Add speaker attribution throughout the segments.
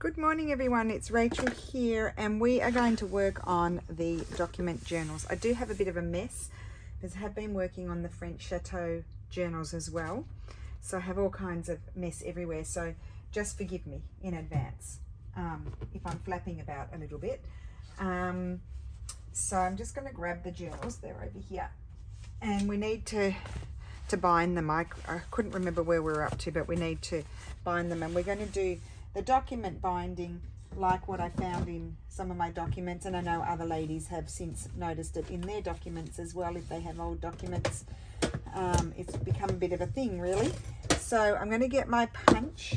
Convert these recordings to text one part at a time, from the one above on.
Speaker 1: Good morning everyone, it's Rachel here and we are going to work on the document journals. I do have a bit of a mess because I have been working on the French Chateau journals as well. So I have all kinds of mess everywhere, so just forgive me in advance if I'm flapping about a little bit. So I'm just going to grab the journals, they're over here. And we need to bind them. I couldn't remember where we were up to, but we need to bind them, and we're going to do the document binding like what I found in some of my documents, and I know other ladies have since noticed it in their documents as well. If they have old documents, it's become a bit of a thing really. So I'm going to get my punch,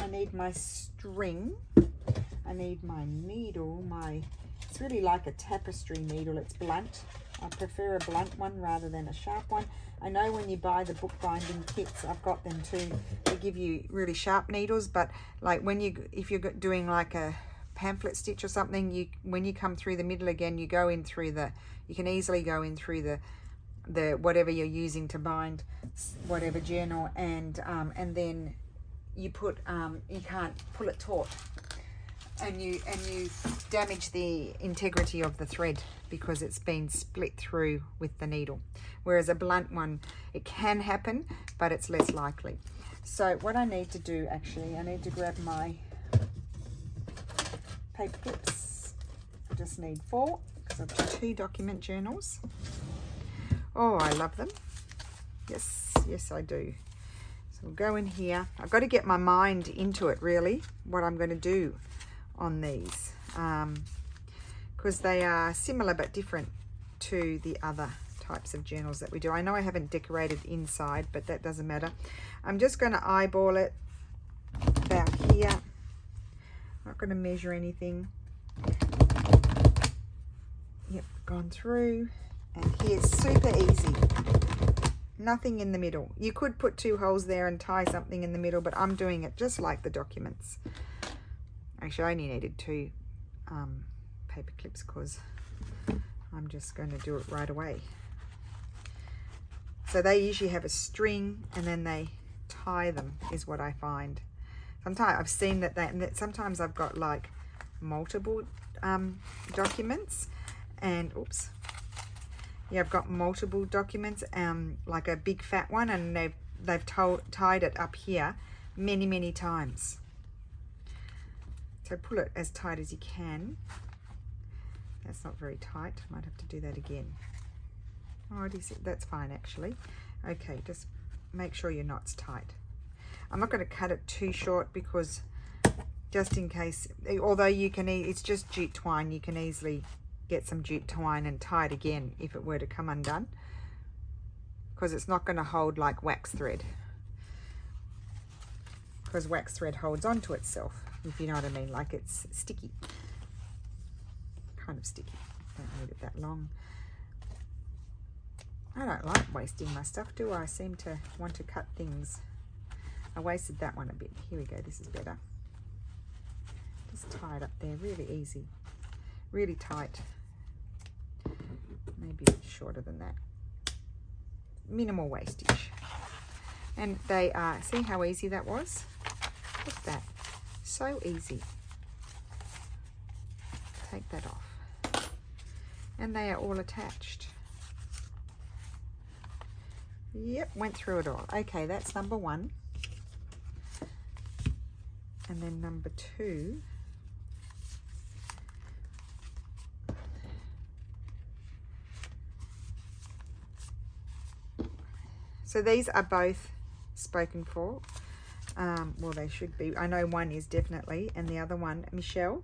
Speaker 1: I need my string, I need my needle, it's really like a tapestry needle, it's blunt. I prefer a blunt one rather than a sharp one. I know when you buy the bookbinding kits, I've got them too, they give you really sharp needles, but like if you're doing like a pamphlet stitch or something, when you come through the middle again, you can easily go in through the whatever you're using to bind whatever journal, and then you can't pull it taut, and you damage the integrity of the thread because it's been split through with the needle. Whereas a blunt one, it can happen, but it's less likely. So what I need to do, actually, I need to grab my paper clips. I just need 4 because I've got 2 document journals. Oh, I love them. Yes, I do. So we'll go in here. I've got to get my mind into it, really, what I'm going to do on these, because they are similar but different to the other types of journals that we do. I know I haven't decorated inside, but that doesn't matter. I'm just going to eyeball it about here. I'm not going to measure anything. Yep, gone through, and here's super easy. Nothing in the middle. You could put 2 holes there and tie something in the middle, but I'm doing it just like the documents. Actually, I only needed 2 paper clips because I'm just going to do it right away. So they usually have a string and then they tie them, is what I find. Sometimes I've seen that sometimes I've got like multiple documents, and oops, yeah, I've got multiple documents, like a big fat one, and they've tied it up here many times. So pull it as tight as you can. That's not very tight. Might have to do that again. Oh, do you see? That's fine actually. Okay, just make sure your knot's tight. I'm not going to cut it too short because just in case, although it's just jute twine, you can easily get some jute twine and tie it again if it were to come undone, because it's not going to hold like wax thread, because wax thread holds onto itself, if you know what I mean, like it's sticky, kind of sticky. Don't need it that long. I don't like wasting my stuff, do I? I seem to want to cut things. I wasted that one a bit. Here we go, this is better. Just tie it up there, really easy, really tight. Maybe a bit shorter than that. Minimal wastage. And they are, see how easy that was? Look at that, so easy. Take that off. And they are all attached. Yep, went through it all. Okay, that's number 1. And then number 2. So these are both spoken for. Well, they should be. I know one is definitely, and the other one, Michelle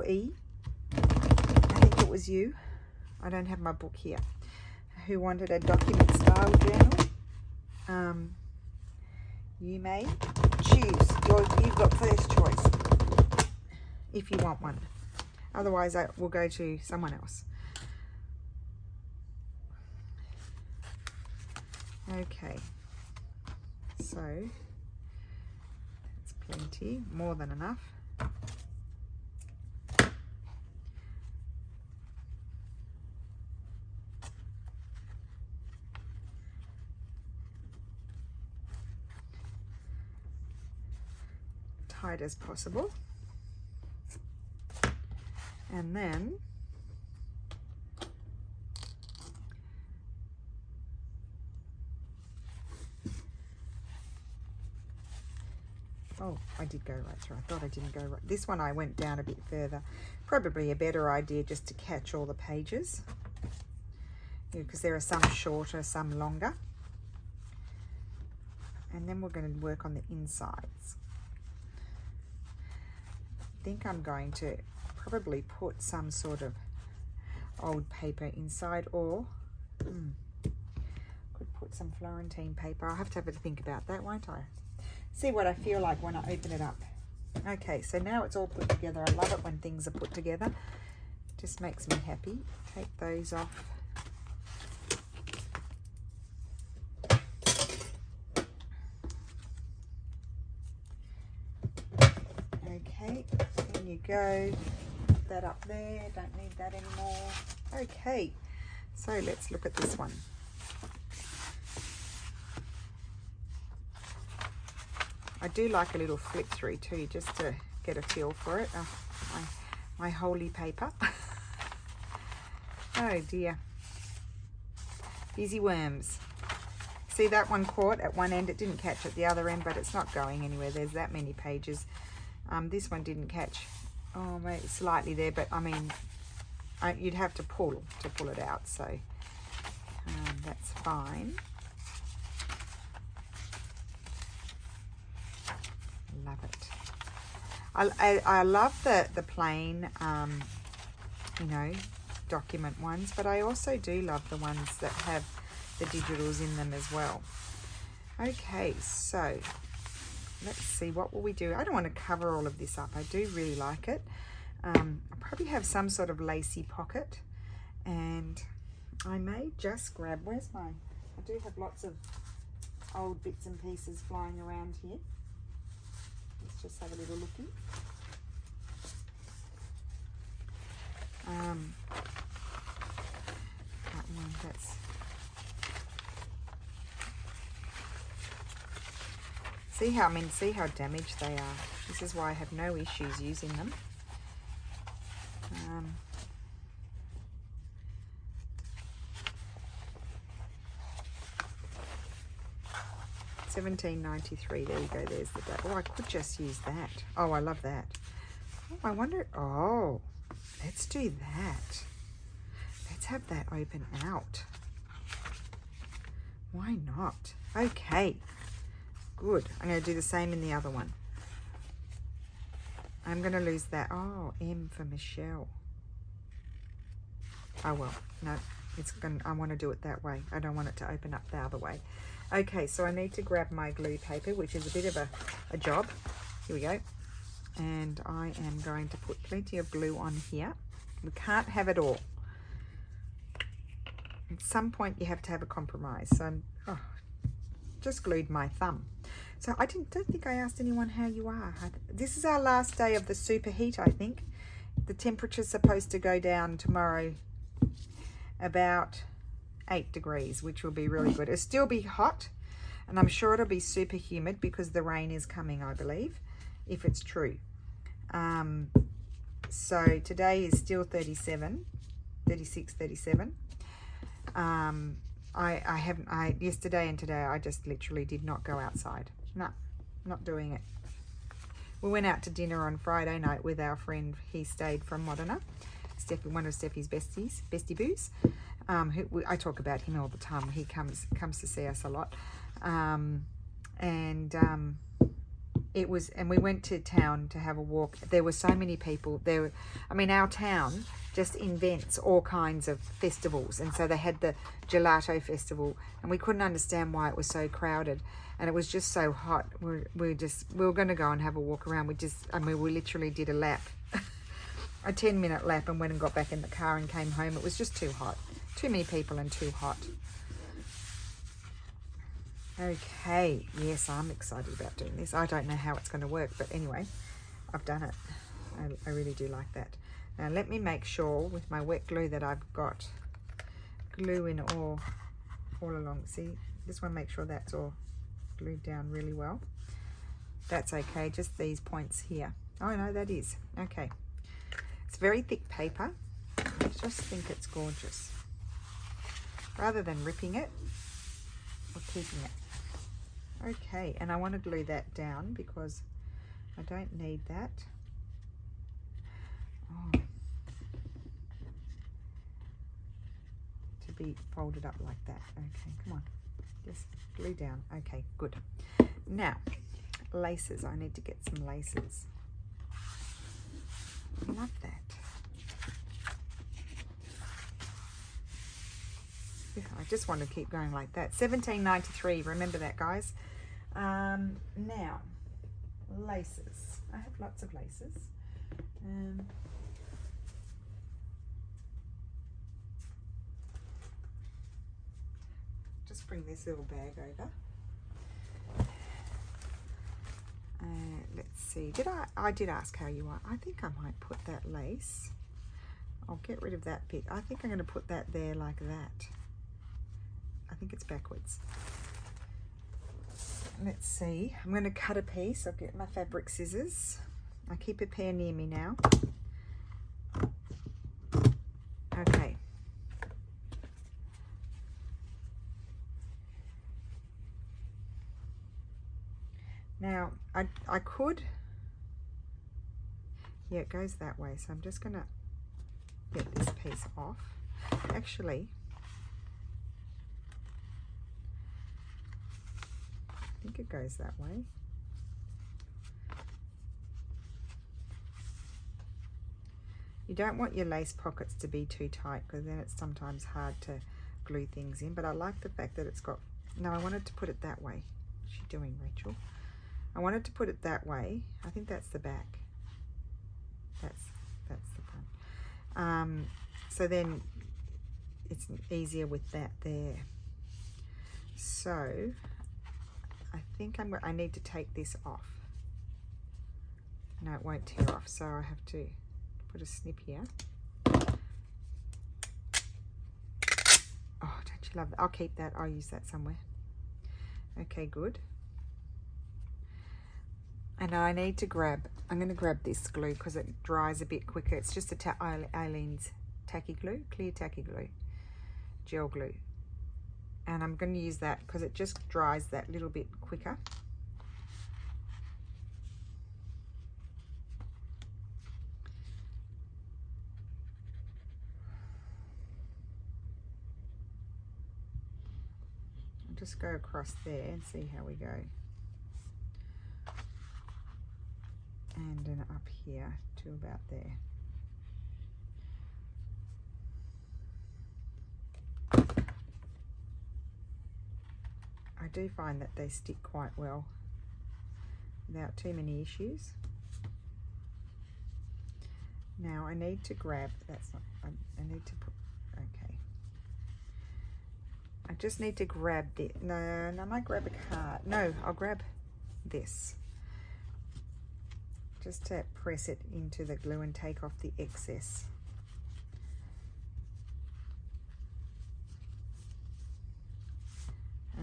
Speaker 1: E. I think it was you. I don't have my book here. Who wanted a document style journal. You may choose. You've got first choice if you want one. Otherwise, I will go to someone else. Okay, so that's plenty, more than enough. tight as possible. And then oh, I did go right through. I thought I didn't go right. This one I went down a bit further. Probably a better idea just to catch all the pages, because there are some shorter, some longer. And then we're going to work on the insides. I think I'm going to probably put some sort of old paper inside, or could put some Florentine paper. I'll have to think about that, won't I? See what I feel like when I open it up. Okay, so now it's all put together. I love it when things are put together. Just makes me happy. Take those off. Okay, in you go. Put that up there. Don't need that anymore. Okay, so let's look at this one. I do like a little flip through too, just to get a feel for it. Oh, my holy paper. Oh dear. Busy worms. See, that one caught at one end. It didn't catch at the other end, but it's not going anywhere. There's that many pages. This one didn't catch. Oh, maybe slightly there, but I mean, you'd have to pull it out, so that's fine. Love it. I love the plain, you know, document ones, but I also do love the ones that have the digitals in them as well. Okay, so let's see, what will we do? I don't want to cover all of this up. I do really like it. I'll probably have some sort of lacy pocket, and I may just grab, where's mine? I do have lots of old bits and pieces flying around here. Let's just have a little looky. That one, that's, see how damaged they are. This is why I have no issues using them. 1793. There you go. There's the date. Oh, I could just use that. Oh, I love that. Oh, I wonder. Oh, let's do that. Let's have that open out. Why not? Okay. Good. I'm going to do the same in the other one. I'm going to lose that. Oh, M for Michelle. Oh, well. No. I want to do it that way. I don't want it to open up the other way. Okay, so I need to grab my glue paper, which is a bit of a job. Here we go. And I am going to put plenty of glue on here. We can't have it all. At some point you have to have a compromise. So I'm just glued my thumb. So I don't think I asked anyone how you are. This is our last day of the superheat, I think. The temperature's supposed to go down tomorrow about 8 degrees, which will be really good. It'll still be hot, and I'm sure it'll be super humid because the rain is coming, I believe, if it's true. So today is still 37, 36, 37. Yesterday and today I just literally did not go outside. No, not doing it. We went out to dinner on Friday night with our friend. He stayed from Modena. One of Steffi's bestie boos. I talk about him all the time. He comes to see us a lot. We went to town to have a walk. There were so many people there. Our town just invents all kinds of festivals, and so they had the gelato festival, and we couldn't understand why it was so crowded, and it was just so hot. We were going to go and have a walk around. We literally did a lap, a 10-minute lap, and went and got back in the car and came home. It was just too hot, too many people and too hot. Okay, yes, I'm excited about doing this. I don't know how it's going to work, but anyway, I've done it. I really do like that. Now let me make sure with my wet glue that I've got glue in all along. See, just want to make sure that's all glued down really well. that's okay, just these points here. Oh no, that is okay. It's very thick paper. I just think it's gorgeous. Rather than ripping it or keeping it. Okay, and I want to glue that down because I don't need that. Oh. To be folded up like that. Okay, come on. Just glue down. Okay, good. Now, laces. I need to get some laces. I love that. I just want to keep going like that. $17.93. Remember that, guys. Now, laces. I have lots of laces. Just bring this little bag over. Let's see. I did ask how you are. I think I might put that lace. I'll get rid of that bit. I think I'm going to put that there like that. I think it's backwards. Let's see. I'm going to cut a piece. I'll get my fabric scissors. I keep a pair near me now. Okay. Now, I could, yeah, it goes that way. So I'm just going to get this piece off. Actually, I think it goes that way. You don't want your lace pockets to be too tight because then it's sometimes hard to glue things in. But I like the fact that it's got, no, I wanted to put it that way. What's she doing, Rachel? I wanted to put it that way. I think that's the back. That's the front. So then it's easier with that there. So I think I need to take this off. No, it won't tear off. So I have to put a snip here. Oh, don't you love that? I'll keep that. I'll use that somewhere. Okay, good. And I need to grab, I'm going to grab this glue because it dries a bit quicker. It's just a Eileen's tacky glue, clear tacky glue, gel glue. And I'm going to use that because it just dries that little bit quicker. I'll just go across there and see how we go. And then up here to about there. I do find that they stick quite well without too many issues. Now I need to grab, that's not, I need to put, okay. I just need to grab this, no, I might grab a card. No, I'll grab this. Just to press it into the glue and take off the excess.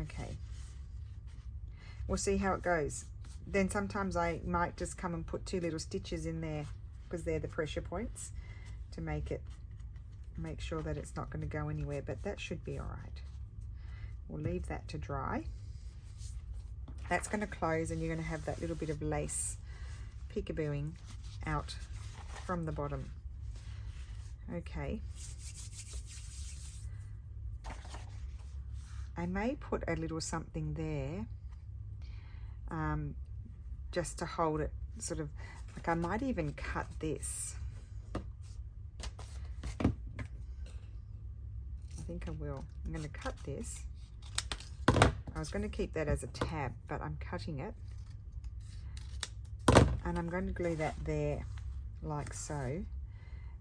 Speaker 1: Okay. We'll see how it goes. Then sometimes I might just come and put 2 little stitches in there because they're the pressure points to make sure that it's not going to go anywhere, but that should be all right. We'll leave that to dry. That's going to close and you're going to have that little bit of lace peekabooing out from the bottom. Okay. I may put a little something there just to hold it, sort of like I might even cut this. I think I will. I'm going to cut this. I was going to keep that as a tab, but I'm cutting it. And I'm going to glue that there like so.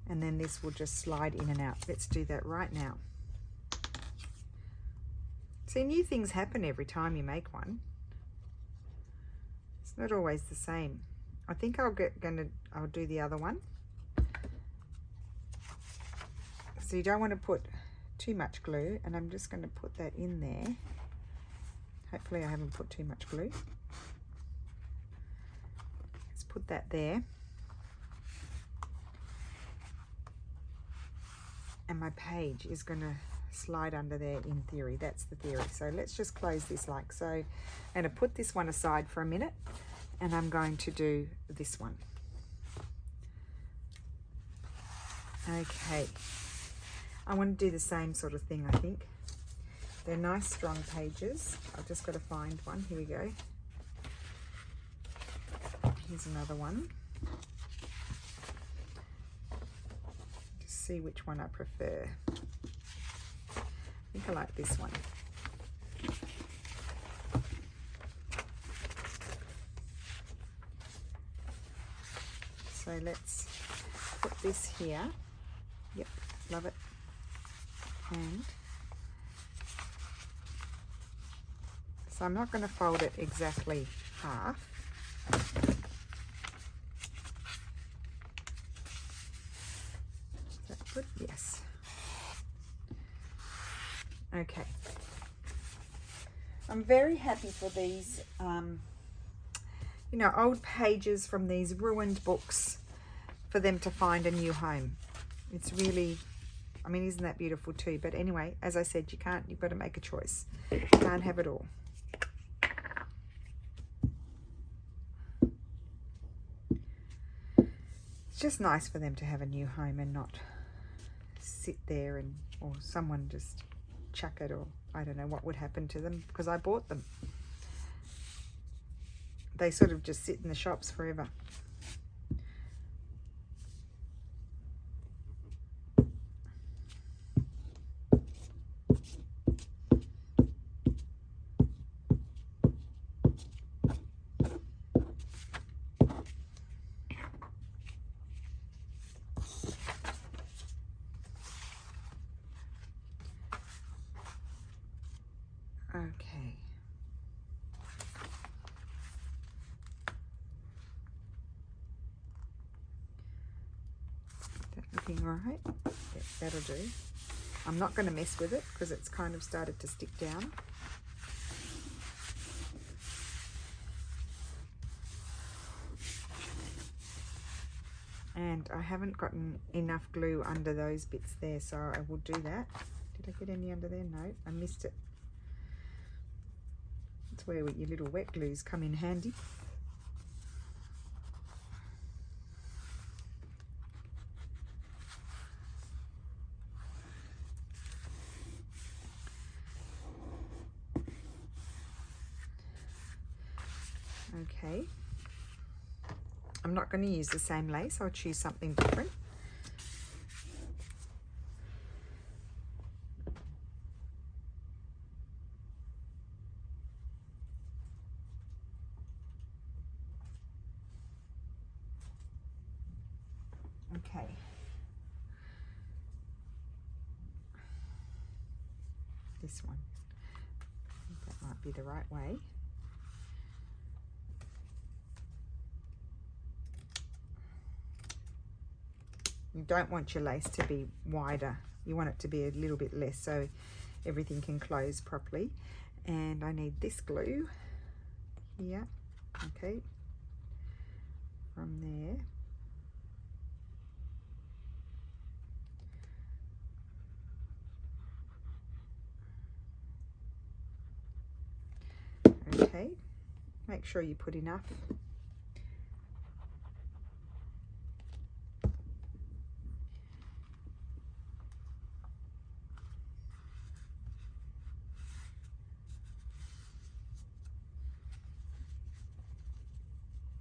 Speaker 1: And then this will just slide in and out. Let's do that right now. See, new things happen every time you make one. It's not always the same. I think I'll do the other one. So you don't want to put too much glue, and I'm just going to put that in there. Hopefully I haven't put too much glue. put that there. And my page is going to slide under there in theory. That's the theory. So let's just close this like so. I'm going to put this one aside for a minute, and I'm going to do this one. Okay. I want to do the same sort of thing, I think. They're nice strong pages. I've just got to find one. Here we go. Here's another one. Just see which one I prefer. I think I like this one. So let's put this here. Yep, love it. And so I'm not going to fold it exactly half. Is that good? Yes. Okay. I'm very happy for these, you know, old pages from these ruined books, for them to find a new home. It's really, I mean, isn't that beautiful too? But anyway, as I said, you've got to make a choice. You can't have it all. It's just nice for them to have a new home and not sit there and, or someone just chuck it, or I don't know what would happen to them, because I bought them. They sort of just sit in the shops forever. Okay. That looking all right? Yeah, that'll do. I'm not going to mess with it because it's kind of started to stick down. And I haven't gotten enough glue under those bits there, so I will do that. Did I get any under there? No, I missed it. That's where your little wet glues come in handy. Okay. I'm not going to use the same lace. I'll choose something different. Okay. This one. I think that might be the right way. You don't want your lace to be wider. You want it to be a little bit less so everything can close properly. And I need this glue here. Okay. From there. Okay, make sure you put enough.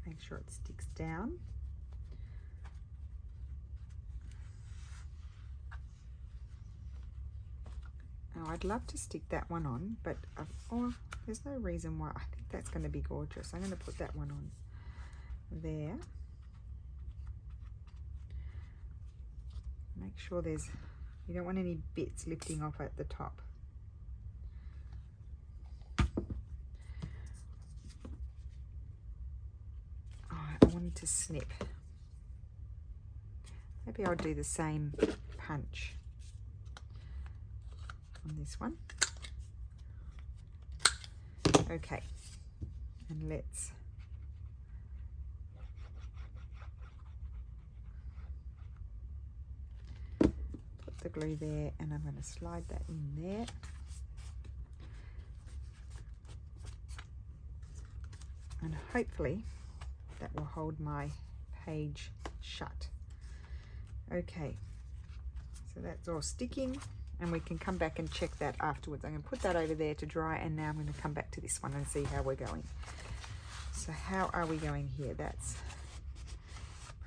Speaker 1: Make sure it sticks down. Now I'd love to stick that one on, but there's no reason why. I think that's going to be gorgeous. I'm going to put that one on there. Make sure you don't want any bits lifting off at the top. I wanted to snip. Maybe I'll do the same punch on this one. Okay, and let's the glue there, and I'm going to slide that in there. And hopefully that will hold my page shut. Okay, so that's all sticking, and we can come back and check that afterwards. I'm going to put that over there to dry, and now I'm going to come back to this one and see how we're going. So how are we going here? That's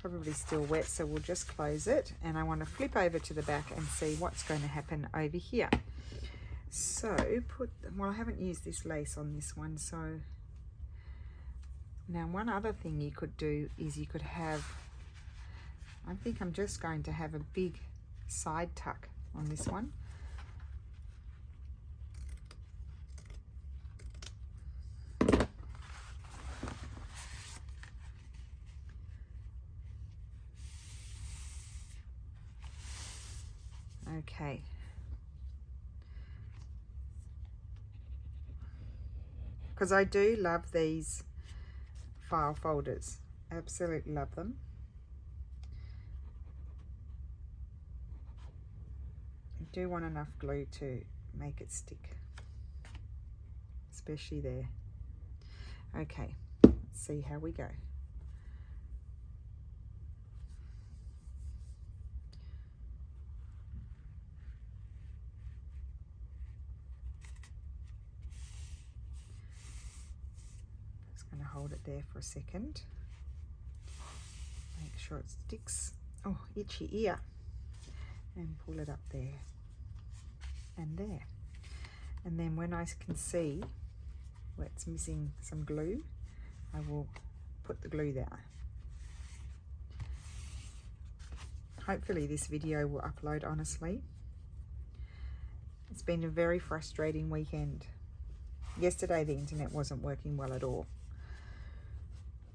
Speaker 1: probably still wet, so we'll just close it, and I want to flip over to the back and see what's going to happen over here. So well, I haven't used this lace on this one, so now one other thing you could do is you could have, I think I'm just going to have a big side tuck on this one. Okay. Because I do love these file folders. Absolutely love them. I do want enough glue to make it stick, especially there. Okay, let's see how we go. Going to hold it there for a second. Make sure it sticks. Oh, itchy ear. And pull it up there and there. And then when I can see where it's missing some glue, I will put the glue there. Hopefully this video will upload, honestly. It's been a very frustrating weekend. Yesterday the internet wasn't working well at all,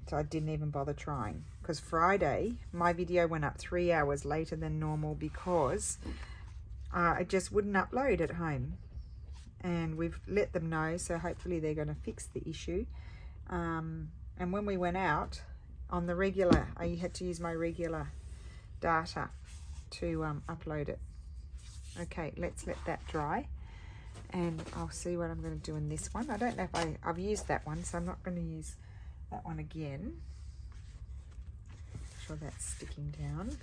Speaker 1: so I didn't even bother trying, because Friday my video went up 3 hours later than normal because it just wouldn't upload at home, and we've let them know, so hopefully they're going to fix the issue. And when we went out on the regular, I had to use my regular data to upload it. Okay, let's let that dry, and I'll see what I'm going to do in this one. I don't know if I've used that one, so I'm not going to use that one again. Make sure that's sticking down.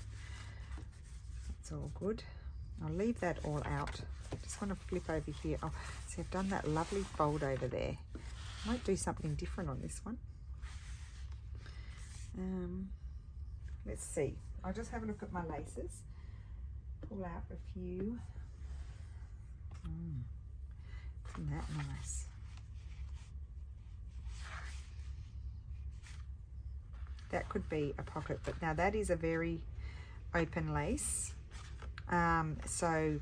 Speaker 1: That's all good. I'll leave that all out. I just want to flip over here. Oh, see, I've done that lovely fold over there. I might do something different on this one. Let's see. I'll just have a look at my laces. Pull out a few. Isn't that nice? That could be a pocket, but now that is a very open lace, so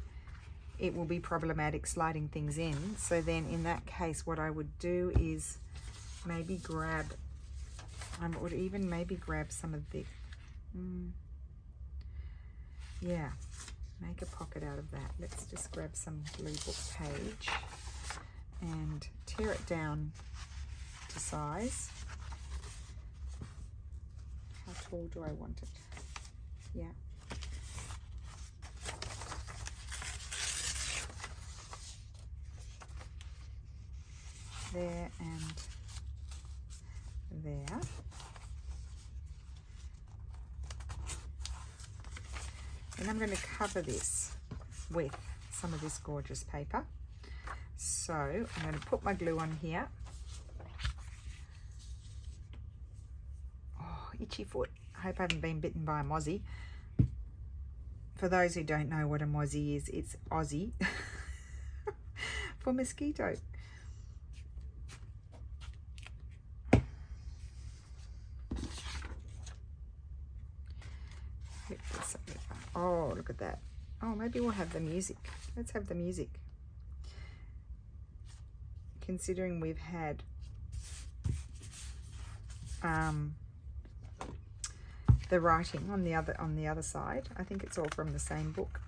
Speaker 1: it will be problematic sliding things in. So then in that case, what I would do is maybe grab, I would even maybe grab some of the, yeah, make a pocket out of that. Let's just grab some blue book page and tear it down to size. How tall do I want it? Yeah. There and there. And I'm going to cover this with some of this gorgeous paper. So I'm going to put my glue on here. Oh, itchy foot. I hope I haven't been bitten by a mozzie. For those who don't know what a mozzie is, it's Aussie for mosquito. Oh, look at that. Oh, maybe we'll have the music. Let's have the music. Considering we've had the writing on the other side. I think it's all from the same book.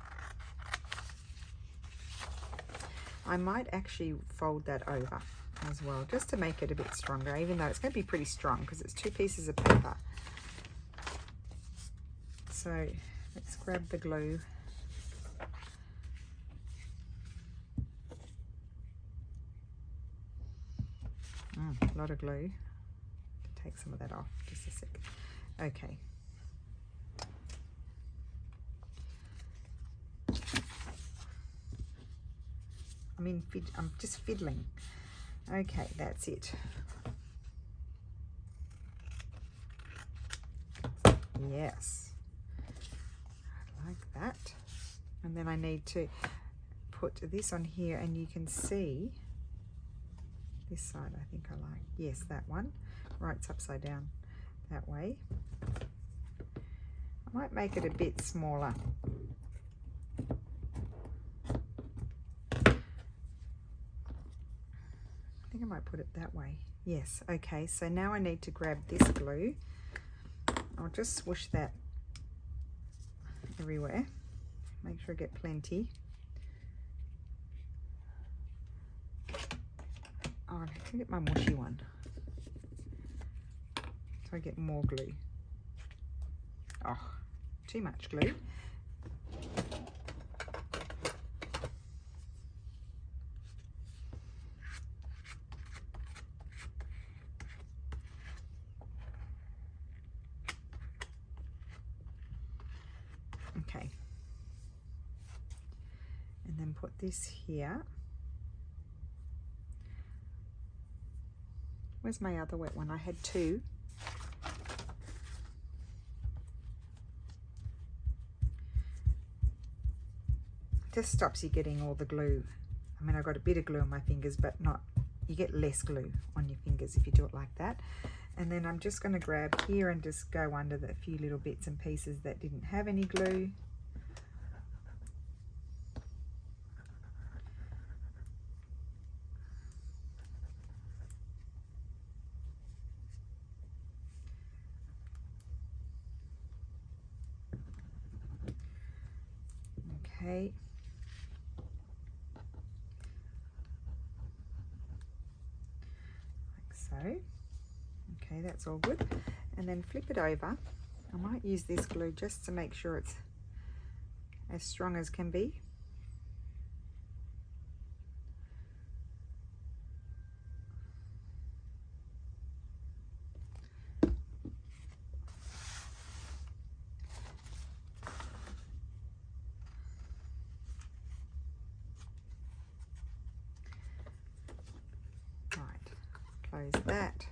Speaker 1: I might actually fold that over as well, just to make it a bit stronger, even though it's going to be pretty strong because it's 2 pieces of paper. So let's grab the glue A lot of glue. Take some of that off, just a sec. Okay. I'm just fiddling. Okay, that's it. Yes, I like that. And then I need to put this on here, and you can see this side. I think I like, yes, that one. Right's upside down that way. I might make it a bit smaller. I think I might put it that way. Yes, okay, so now I need to grab this glue. I'll just swoosh that everywhere. Make sure I get plenty. Oh, I can get my mushy one. So I get more glue. Oh, too much glue. Okay. And then put this here. Where's my other wet one? I had two. Just stops you getting all the glue. I mean, I got a bit of glue on my fingers, but not, you get less glue on your fingers if you do it like that. And then I'm just going to grab here and just go under the few little bits and pieces that didn't have any glue. Okay. So, okay, that's all good. And then flip it over. I might use this glue just to make sure it's as strong as can be. Close that,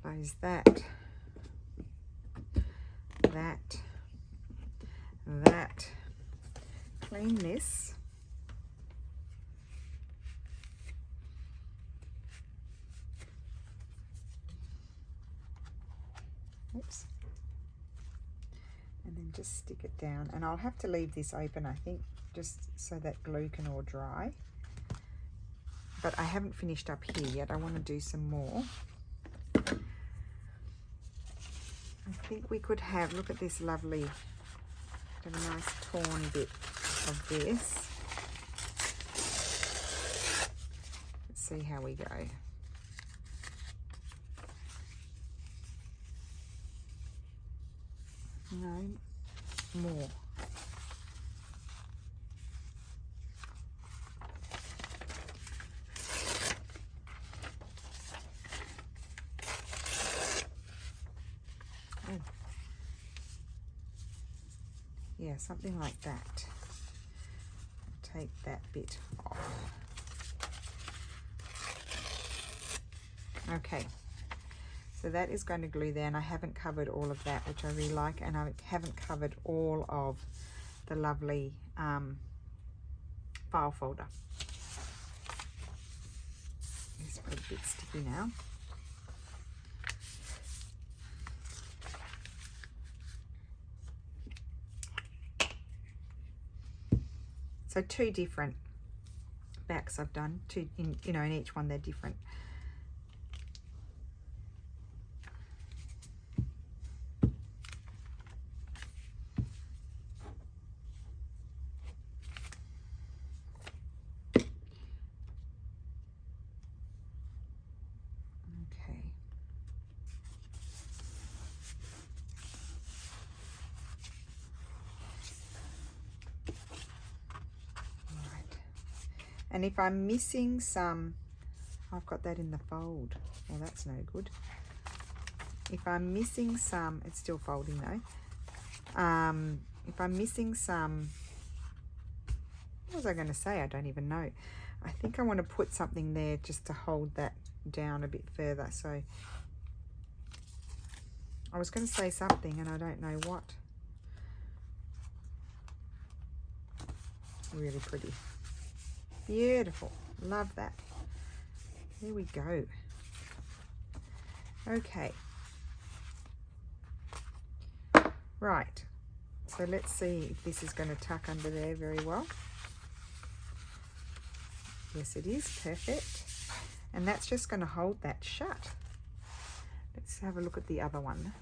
Speaker 1: close that, that, clean this. Oops. And then just stick it down, and I'll have to leave this open, I think, just so that glue can all dry. But I haven't finished up here yet. I want to do some more. I think we could have, look at this lovely, have a nice torn bit of this. Let's see how we go. No, more. Yeah, something like that. Take that bit off. Okay, so that is going to glue there, and I haven't covered all of that, which I really like, and I haven't covered all of the lovely file folder. It's a bit sticky now. So two different backs I've done, two in, you know, in each one they're different. Okay. And if I'm missing some, I've got that in the fold. Well, that's no good. If I'm missing some, it's still folding though. If I'm missing some, what was I going to say? I don't even know. I think I want to put something there just to hold that down a bit further. So I was going to say something and I don't know what. Really pretty. Beautiful. Love that. There we go. Okay. Right. So let's see if this is going to tuck under there very well. Yes, it is. Perfect. And that's just going to hold that shut. Let's have a look at the other one.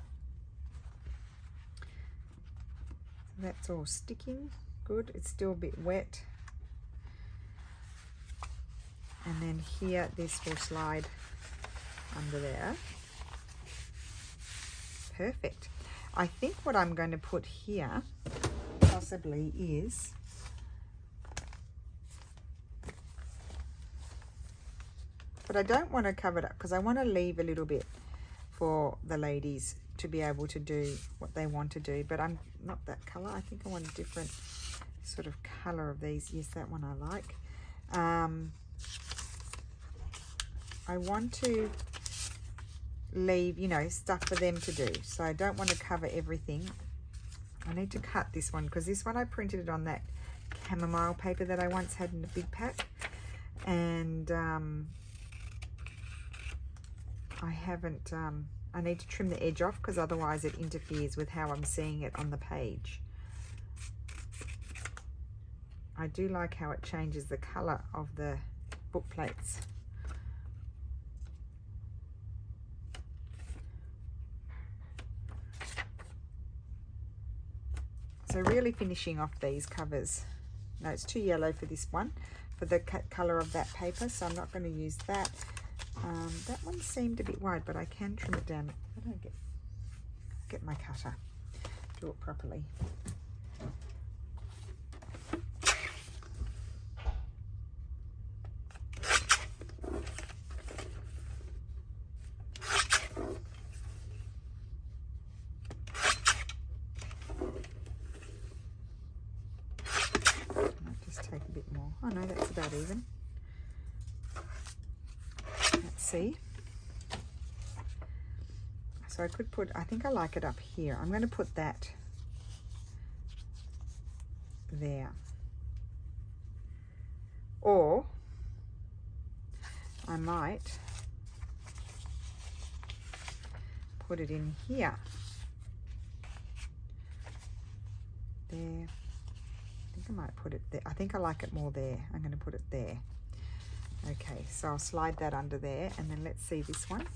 Speaker 1: So that's all sticking. Good. It's still a bit wet. And then here, this will slide under there. Perfect. I think what I'm going to put here possibly is but I don't want to cover it up because I want to leave a little bit for the ladies to be able to do what they want to do, but I'm not that color. I think I want a different sort of color of these. Yes, that one I like. I want to leave, you know, stuff for them to do, so I don't want to cover everything. I need to cut this one because this one I printed it on that chamomile paper that I once had in a big pack, and I haven't I need to trim the edge off because otherwise it interferes with how I'm seeing it on the page. I do like how it changes the color of the book plates. So really finishing off these covers. No, it's too yellow for this one, for the color of that paper, so I'm not going to use that. That one seemed a bit wide, but I can trim it down. I don't get my cutter, do it properly. Take a bit more. Oh no, that's about even. Let's see. So I could put, I think I like it up here. I'm going to put that there. Or I might put it in here. There. I might put it there. I think I like it more there. I'm going to put it there. Okay, so I'll slide that under there, and then let's see this one.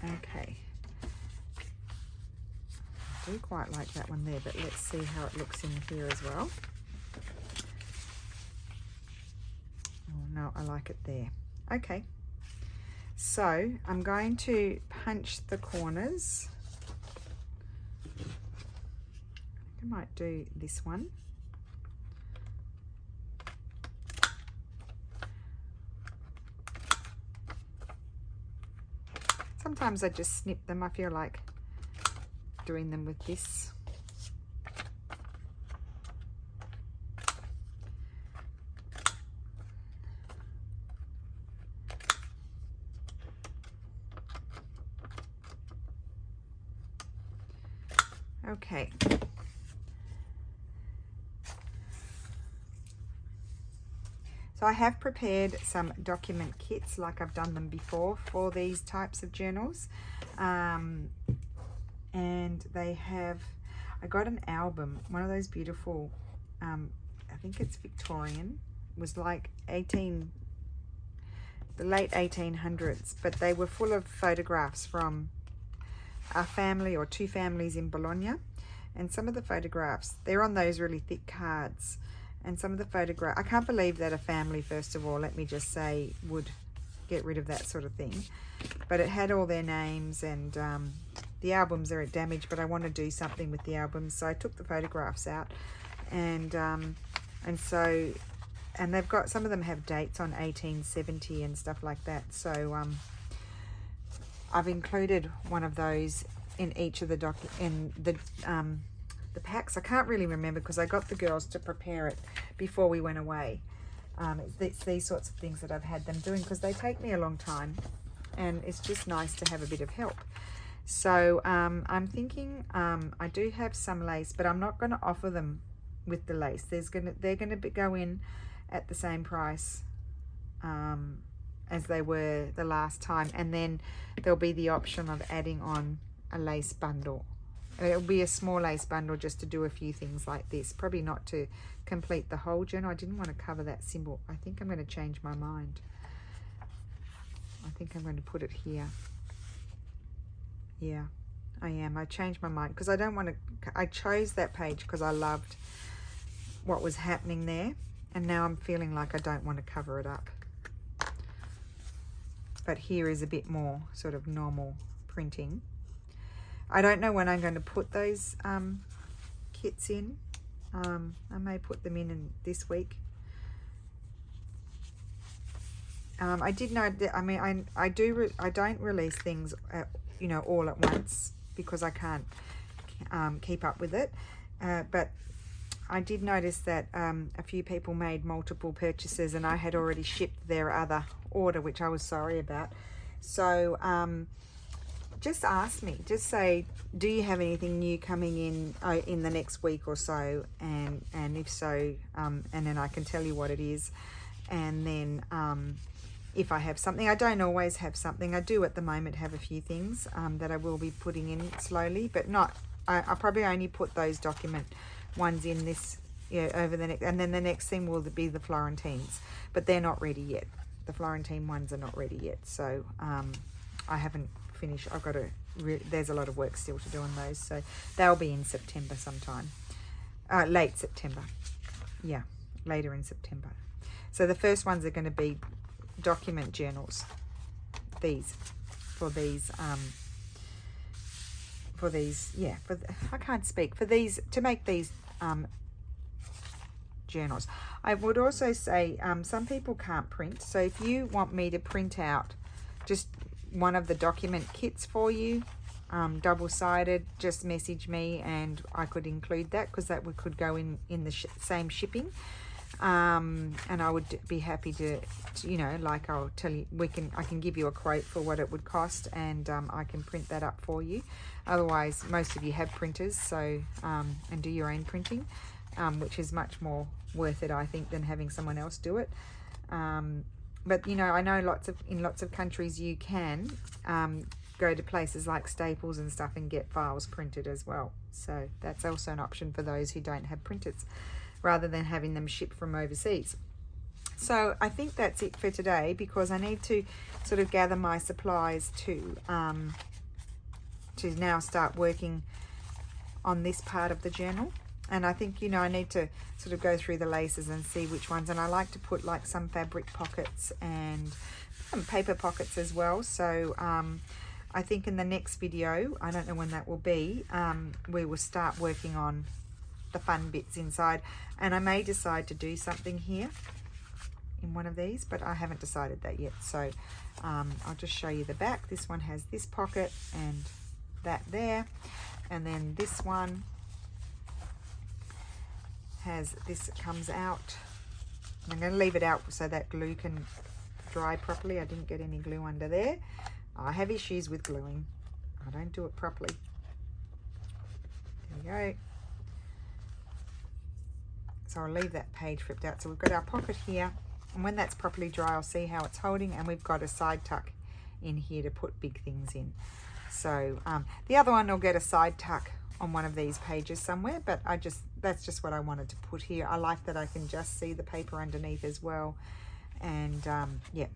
Speaker 1: Okay, I do quite like that one there, but let's see how it looks in here as well. Oh no, I like it there. Okay, so I'm going to punch the corners. I might do this one. Sometimes I just snip them. I feel like doing them with this. Okay. So I have prepared some document kits like I've done them before for these types of journals. And they have, I got an album, one of those beautiful, I think it's Victorian, was like the late 1800s, but they were full of photographs from a family or two families in Bologna And some of the photographs, they're on those really thick cards. And some of the photographs, I can't believe that a family, first of all, let me just say, would get rid of that sort of thing. But it had all their names, and the albums are damaged, but I want to do something with the albums. So I took the photographs out, and they've got, some of them have dates on 1870 and stuff like that. So I've included one of those in each of the the packs. I can't really remember because I got the girls to prepare it before we went away. It's these sorts of things that I've had them doing because they take me a long time, and it's just nice to have a bit of help. So I'm thinking I do have some lace, but I'm not going to offer them with the lace. They're going to go in at the same price as they were the last time, and then there'll be the option of adding on a lace bundle. It'll be a small lace bundle just to do a few things like this, probably not to complete the whole journal. I didn't want to cover that symbol. I think I'm going to change my mind. I think I'm going to put it here. Yeah, I am. I changed my mind because I don't want to, I chose that page because I loved what was happening there, and now I'm feeling like I don't want to cover it up. But here is a bit more sort of normal printing. I don't know when I'm going to put those kits in. I may put them in this week. I did know that, I mean, I don't release things you know, all at once because I can't keep up with it. But I did notice that a few people made multiple purchases, and I had already shipped their other order, which I was sorry about. So just ask me, just say, do you have anything new coming in the next week or so? And if so, and then I can tell you what it is. And then if I have something, I don't always have something. I do at the moment have a few things that I will be putting in slowly, but not, I probably only put those document ones in this, over the next, and then the next thing will be the Florentines, but they're not ready yet. The Florentine ones are not ready yet, so I haven't finished. I've got to, there's a lot of work still to do on those, so they'll be in September sometime, late September, yeah, later in September. So the first ones are going to be document journals, for these I can't speak, for these, to make these journals. I would also say some people can't print, so if you want me to print out just one of the document kits for you, double-sided, just message me and I could include that, because that could go in the same shipping. And I would be happy to, you know, like I'll tell you, I can give you a quote for what it would cost, and I can print that up for you. Otherwise, most of you have printers, so and do your own printing, which is much more worth it, I think, than having someone else do it. But you know, I know in lots of countries you can go to places like Staples and stuff and get files printed as well. So that's also an option for those who don't have printers, rather than having them shipped from overseas. So I think that's it for today, because I need to sort of gather my supplies to now start working on this part of the journal. And I think, you know, I need to sort of go through the laces and see which ones. And I like to put like some fabric pockets and some paper pockets as well. So I think in the next video, I don't know when that will be, we will start working on the fun bits inside, and I may decide to do something here in one of these, but I haven't decided that yet. So I'll just show you the back. This one has this pocket and that there, and then this one has this, it comes out. I'm going to leave it out so that glue can dry properly. I didn't get any glue under there. I have issues with gluing. I don't do it properly. There we go. So I'll leave that page flipped out. So we've got our pocket here, and when that's properly dry, I'll see how it's holding, and we've got a side tuck in here to put big things in. So the other one will get a side tuck on one of these pages somewhere, but that's just what I wanted to put here. I like that I can just see the paper underneath as well. And yeah,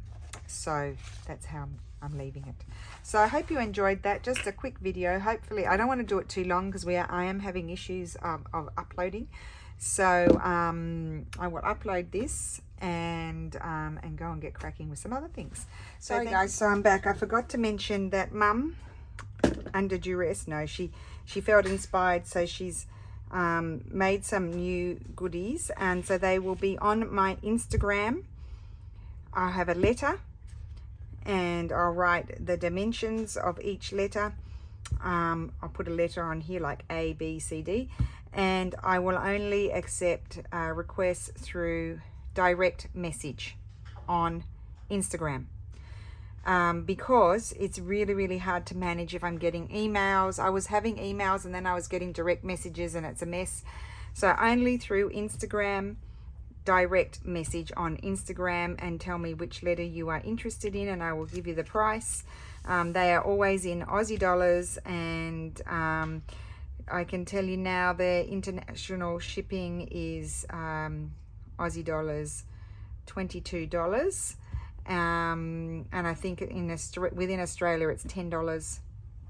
Speaker 1: so that's how I'm leaving it. So I hope you enjoyed that. Just a quick video. Hopefully, I don't want to do it too long because I am having issues of uploading. So I will upload this and go and get cracking with some other things. Sorry guys, so I'm back. I forgot to mention that Mum, under duress, no, she felt inspired, so she's made some new goodies, and so they will be on my Instagram. I have a letter and I'll write the dimensions of each letter. I'll put a letter on here like A, B, C, D, and I will only accept requests through direct message on Instagram. Because it's really hard to manage if I'm getting emails. I was having emails and then I was getting direct messages and it's a mess. So only through Instagram, direct message on Instagram, and tell me which letter you are interested in and I will give you the price. They are always in Aussie dollars, and I can tell you now their international shipping is Aussie dollars $22. And I think within Australia it's $10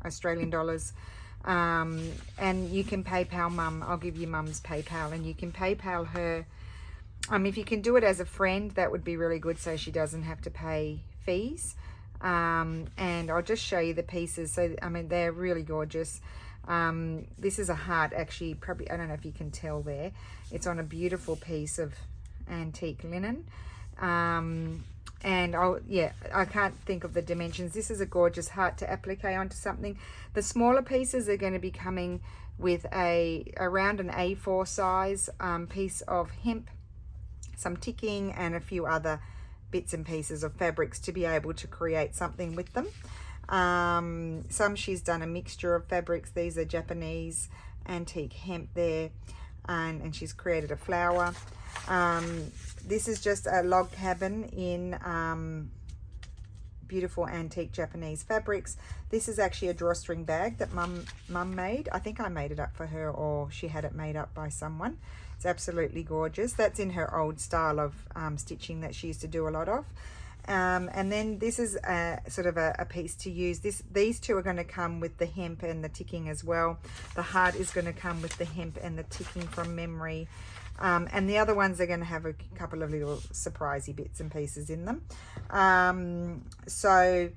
Speaker 1: Australian dollars. And you can PayPal Mum. I'll give you Mum's PayPal, and you can PayPal her. If you can do it as a friend, that would be really good, so she doesn't have to pay fees. And I'll just show you the pieces. So I mean, they're really gorgeous. This is a heart, actually. Probably, I don't know if you can tell there. It's on a beautiful piece of antique linen. And I can't think of the dimensions. This is a gorgeous heart to applique onto something. The smaller pieces are going to be coming with around an A4 size piece of hemp, some ticking, and a few other bits and pieces of fabrics to be able to create something with them. Some she's done a mixture of fabrics. These are Japanese antique hemp there, and she's created a flower. This is just a log cabin in beautiful antique Japanese fabrics. This is actually a drawstring bag that Mum made. I think I made it up for her, or she had it made up by someone. It's absolutely gorgeous. That's in her old style of stitching that she used to do a lot of. And then this is sort of a piece to use. These two are going to come with the hemp and the ticking as well. The heart is going to come with the hemp and the ticking from memory. And the other ones are going to have a couple of little surprisey bits and pieces in them. So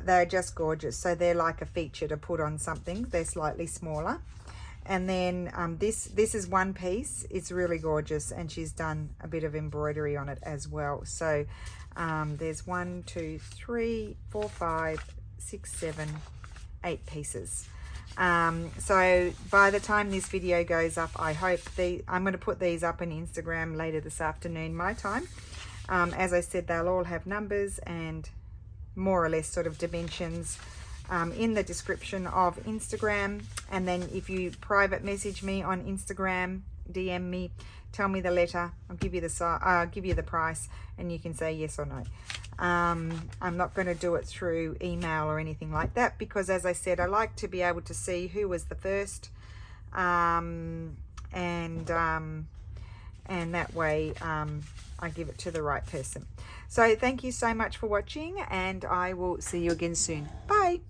Speaker 1: they're just gorgeous. So they're like a feature to put on something. They're slightly smaller. And then this is one piece. It's really gorgeous, and she's done a bit of embroidery on it as well. So there's 1, 2, 3, 4, 5, 6, 7, 8 pieces. So by the time this video goes up, I hope I'm going to put these up on Instagram later this afternoon, my time. As I said, they'll all have numbers and more or less sort of dimensions in the description of Instagram. And then if you private message me on Instagram, DM me, tell me the letter, I'll give you the price, and you can say yes or no. I'm not going to do it through email or anything like that, because as I said, I like to be able to see who was the first, and that way I give it to the right person. So thank you so much for watching, and I will see you again soon. Bye.